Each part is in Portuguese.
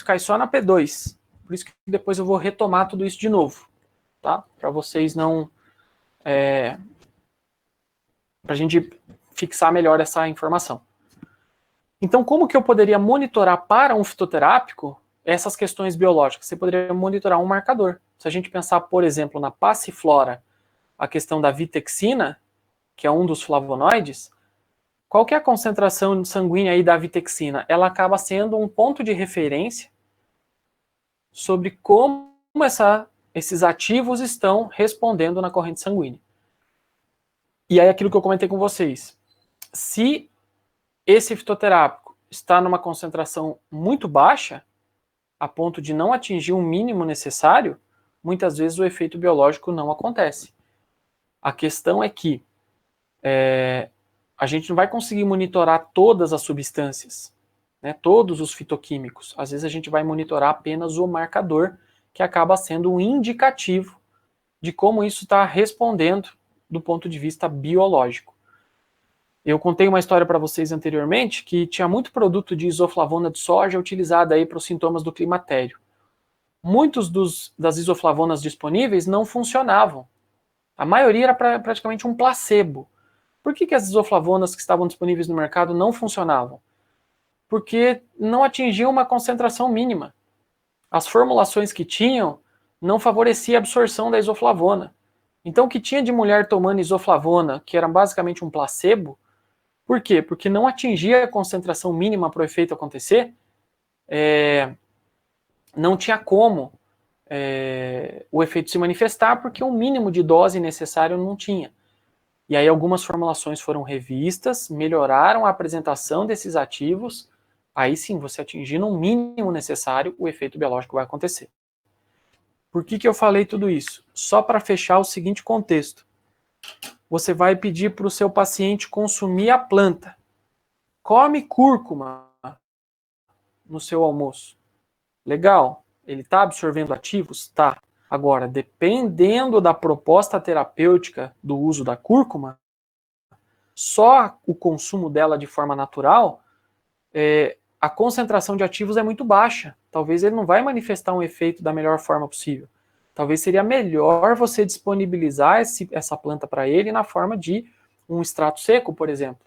cai só na P2. Por isso que depois eu vou retomar tudo isso de novo, tá? Para vocês não... para a gente fixar melhor essa informação. Então, como que eu poderia monitorar para um fitoterápico essas questões biológicas? Você poderia monitorar um marcador. Se a gente pensar, por exemplo, na passiflora, a questão da vitexina, que é um dos flavonoides, qual que é a concentração sanguínea aí da vitexina? Ela acaba sendo um ponto de referência sobre como esses ativos estão respondendo na corrente sanguínea. E aí aquilo que eu comentei com vocês. Se esse fitoterápico está numa concentração muito baixa, a ponto de não atingir o mínimo necessário, muitas vezes o efeito biológico não acontece. A questão é que a gente não vai conseguir monitorar todas as substâncias, né, todos os fitoquímicos. Às vezes a gente vai monitorar apenas o marcador, que acaba sendo um indicativo de como isso está respondendo do ponto de vista biológico. Eu contei uma história para vocês anteriormente que tinha muito produto de isoflavona de soja utilizado aí para os sintomas do climatério. Muitos das isoflavonas disponíveis não funcionavam. A maioria era praticamente um placebo. Por que as isoflavonas que estavam disponíveis no mercado não funcionavam? Porque não atingiam uma concentração mínima. As formulações que tinham não favoreciam a absorção da isoflavona. Então o que tinha de mulher tomando isoflavona, que era basicamente um placebo, por quê? Porque não atingia a concentração mínima para o efeito acontecer, não tinha como o efeito se manifestar, porque o mínimo de dose necessário não tinha. E aí algumas formulações foram revistas, melhoraram a apresentação desses ativos, aí sim, você atingindo um mínimo necessário, o efeito biológico vai acontecer. Por que eu falei tudo isso? Só para fechar o seguinte contexto. Você vai pedir para o seu paciente consumir a planta. Come cúrcuma no seu almoço. Legal. Ele está absorvendo ativos? Tá. Agora, dependendo da proposta terapêutica do uso da cúrcuma, só o consumo dela de forma natural, a concentração de ativos é muito baixa. Talvez ele não vai manifestar um efeito da melhor forma possível. Talvez seria melhor você disponibilizar essa planta para ele na forma de um extrato seco, por exemplo,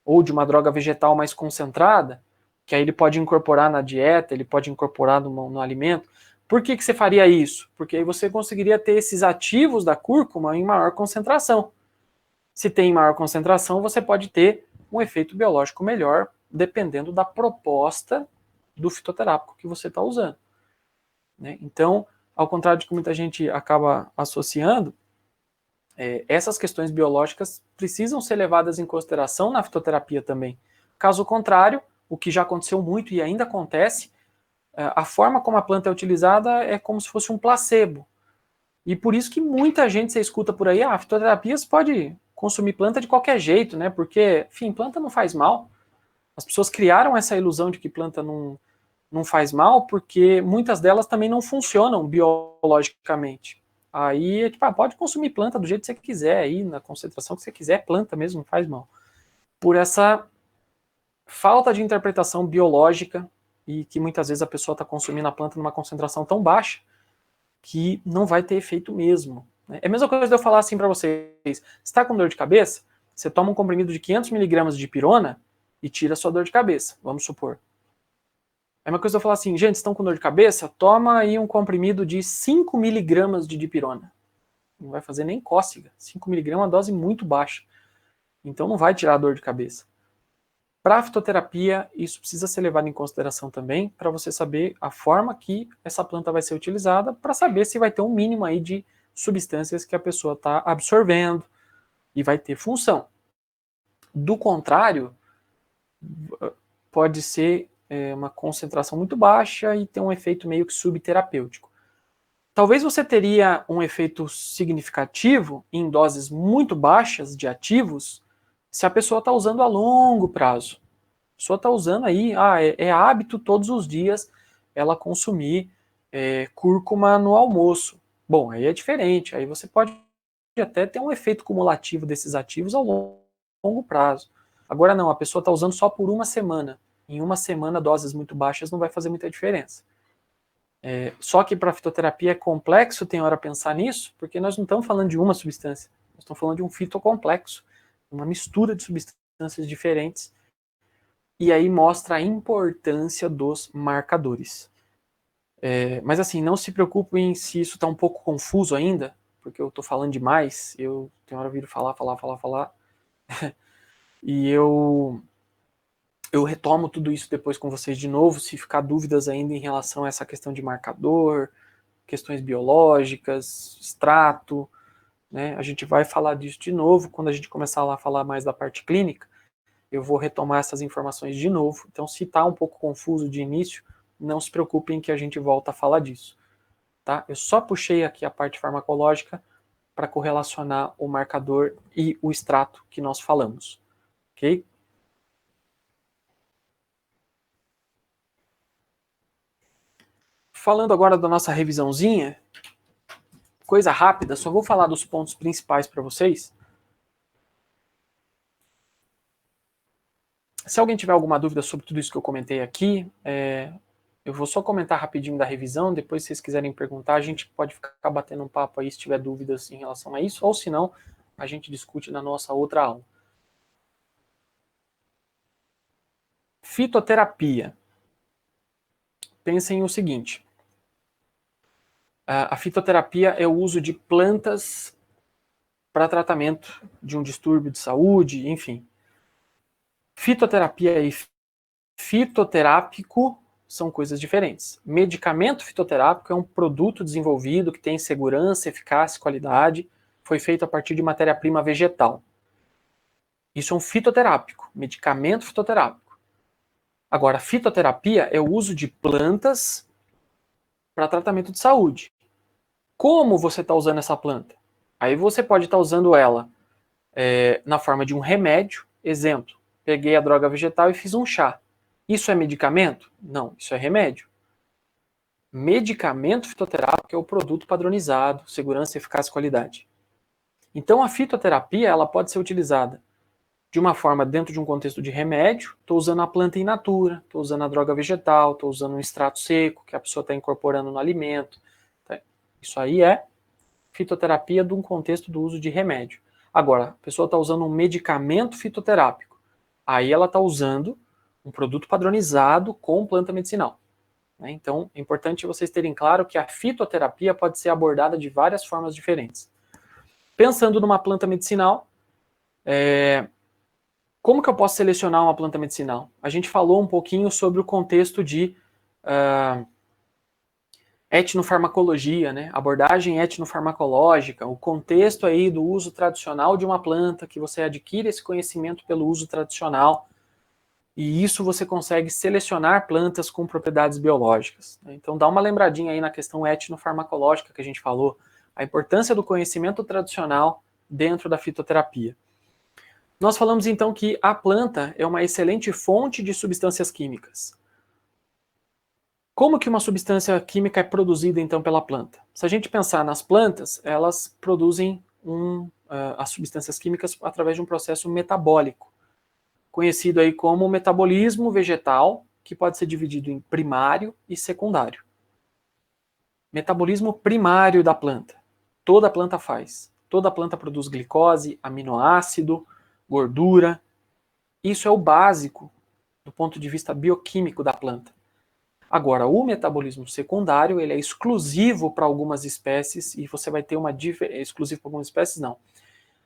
ou de uma droga vegetal mais concentrada, que aí ele pode incorporar na dieta, ele pode incorporar no alimento. Por que você faria isso? Porque aí você conseguiria ter esses ativos da cúrcuma em maior concentração. Se tem maior concentração, você pode ter um efeito biológico melhor, dependendo da proposta do fitoterápico que você está usando. Né? Então, ao contrário de que muita gente acaba associando, essas questões biológicas precisam ser levadas em consideração na fitoterapia também. Caso contrário, o que já aconteceu muito e ainda acontece, a forma como a planta é utilizada é como se fosse um placebo. E por isso que muita gente, você escuta por aí, a fitoterapia você pode consumir planta de qualquer jeito, né? Porque, enfim, planta não faz mal. As pessoas criaram essa ilusão de que planta não faz mal, porque muitas delas também não funcionam biologicamente. Aí, tipo, pode consumir planta do jeito que você quiser, aí, na concentração que você quiser, planta mesmo, não faz mal. Por essa falta de interpretação biológica, e que muitas vezes a pessoa está consumindo a planta numa concentração tão baixa, que não vai ter efeito mesmo. É a mesma coisa de eu falar assim para vocês, você está com dor de cabeça, você toma um comprimido de 500 mg de dipirona e tira a sua dor de cabeça, vamos supor. É uma coisa de eu falar assim, gente, estão com dor de cabeça? Toma aí um comprimido de 5 mg de dipirona. Não vai fazer nem cócega. 5 mg é uma dose muito baixa. Então não vai tirar a dor de cabeça. Para a fitoterapia, isso precisa ser levado em consideração também, para você saber a forma que essa planta vai ser utilizada, para saber se vai ter um mínimo aí de substâncias que a pessoa está absorvendo e vai ter função. Do contrário, pode ser uma concentração muito baixa e ter um efeito meio que subterapêutico. Talvez você teria um efeito significativo em doses muito baixas de ativos se a pessoa está usando a longo prazo. A pessoa está usando aí, é hábito todos os dias ela consumir cúrcuma no almoço. Bom, aí é diferente, aí você pode até ter um efeito cumulativo desses ativos ao longo prazo. Agora não, a pessoa está usando só por uma semana. Em uma semana, doses muito baixas não vai fazer muita diferença. Só que para a fitoterapia é complexo, tem hora pensar nisso, porque nós não estamos falando de uma substância, nós estamos falando de um fitocomplexo, uma mistura de substâncias diferentes, e aí mostra a importância dos marcadores. Mas assim, não se preocupem se isso está um pouco confuso ainda, porque eu estou falando demais, eu tenho hora viro falar, e eu retomo tudo isso depois com vocês de novo, se ficar dúvidas ainda em relação a essa questão de marcador, questões biológicas, extrato, né? A gente vai falar disso de novo, quando a gente começar lá a falar mais da parte clínica, eu vou retomar essas informações de novo. Então, se está um pouco confuso de início, não se preocupem que a gente volta a falar disso. Tá? Eu só puxei aqui a parte farmacológica para correlacionar o marcador e o extrato que nós falamos. Ok? Falando agora da nossa revisãozinha, coisa rápida, só vou falar dos pontos principais para vocês. Se alguém tiver alguma dúvida sobre tudo isso que eu comentei aqui, eu vou só comentar rapidinho da revisão, depois se vocês quiserem perguntar, a gente pode ficar batendo um papo aí se tiver dúvidas em relação a isso, ou se não, a gente discute na nossa outra aula. Fitoterapia. Pensem o seguinte, a fitoterapia é o uso de plantas para tratamento de um distúrbio de saúde, enfim. Fitoterapia e fitoterápico são coisas diferentes. Medicamento fitoterápico é um produto desenvolvido que tem segurança, eficácia e qualidade, foi feito a partir de matéria-prima vegetal. Isso é um fitoterápico, medicamento fitoterápico. Agora, fitoterapia é o uso de plantas para tratamento de saúde. Como você está usando essa planta? Aí você pode estar usando ela na forma de um remédio. Exemplo, peguei a droga vegetal e fiz um chá. Isso é medicamento? Não, isso é remédio. Medicamento fitoterápico é o produto padronizado, segurança, eficácia e qualidade. Então a fitoterapia ela pode ser utilizada de uma forma dentro de um contexto de remédio, estou usando a planta in natura, estou usando a droga vegetal, estou usando um extrato seco que a pessoa está incorporando no alimento. Isso aí é fitoterapia de um contexto do uso de remédio. Agora, a pessoa está usando um medicamento fitoterápico. Aí ela está usando um produto padronizado com planta medicinal. Então, é importante vocês terem claro que a fitoterapia pode ser abordada de várias formas diferentes. Pensando numa planta medicinal, como que eu posso selecionar uma planta medicinal? A gente falou um pouquinho sobre o contexto de etnofarmacologia, né? Abordagem etnofarmacológica, o contexto aí do uso tradicional de uma planta, que você adquire esse conhecimento pelo uso tradicional, e isso você consegue selecionar plantas com propriedades biológicas. Então dá uma lembradinha aí na questão etnofarmacológica que a gente falou, a importância do conhecimento tradicional dentro da fitoterapia. Nós falamos então que a planta é uma excelente fonte de substâncias químicas. Como que uma substância química é produzida então pela planta? Se a gente pensar nas plantas, elas produzem as substâncias químicas através de um processo metabólico, conhecido aí como metabolismo vegetal, que pode ser dividido em primário e secundário. Metabolismo primário da planta. Toda planta faz. Toda planta produz glicose, aminoácido, gordura. Isso é o básico do ponto de vista bioquímico da planta. Agora, o metabolismo secundário, ele é exclusivo para algumas espécies, e você vai ter uma diferença. Exclusivo para algumas espécies, não.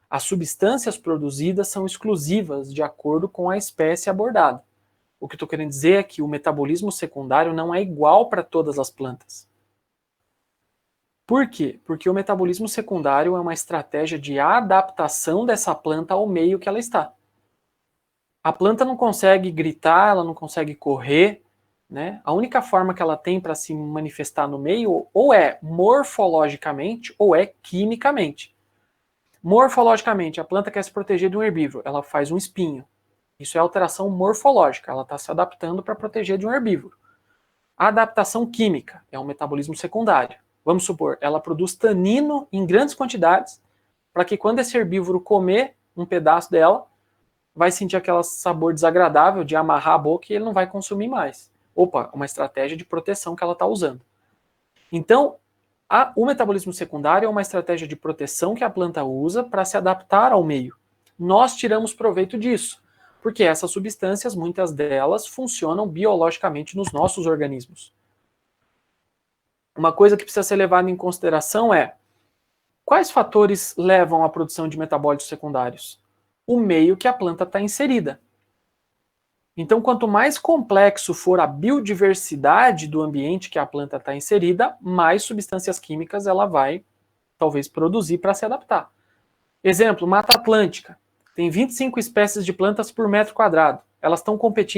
As substâncias produzidas são exclusivas de acordo com a espécie abordada. O que eu estou querendo dizer é que o metabolismo secundário não é igual para todas as plantas. Por quê? Porque o metabolismo secundário é uma estratégia de adaptação dessa planta ao meio que ela está. A planta não consegue gritar, ela não consegue correr, né? A única forma que ela tem para se manifestar no meio ou é morfologicamente ou é quimicamente. Morfologicamente, a planta quer se proteger de um herbívoro, ela faz um espinho. Isso é alteração morfológica, ela está se adaptando para proteger de um herbívoro. A adaptação química é um metabolismo secundário. Vamos supor, ela produz tanino em grandes quantidades para que quando esse herbívoro comer um pedaço dela, vai sentir aquele sabor desagradável de amarrar a boca e ele não vai consumir mais. Opa, uma estratégia de proteção que ela está usando. Então, o metabolismo secundário é uma estratégia de proteção que a planta usa para se adaptar ao meio. Nós tiramos proveito disso, porque essas substâncias, muitas delas, funcionam biologicamente nos nossos organismos. Uma coisa que precisa ser levada em consideração é: quais fatores levam à produção de metabólitos secundários? O meio que a planta está inserida. Então, quanto mais complexo for a biodiversidade do ambiente que a planta está inserida, mais substâncias químicas ela vai, talvez, produzir para se adaptar. Exemplo, Mata Atlântica. Tem 25 espécies de plantas por metro quadrado. Elas estão competindo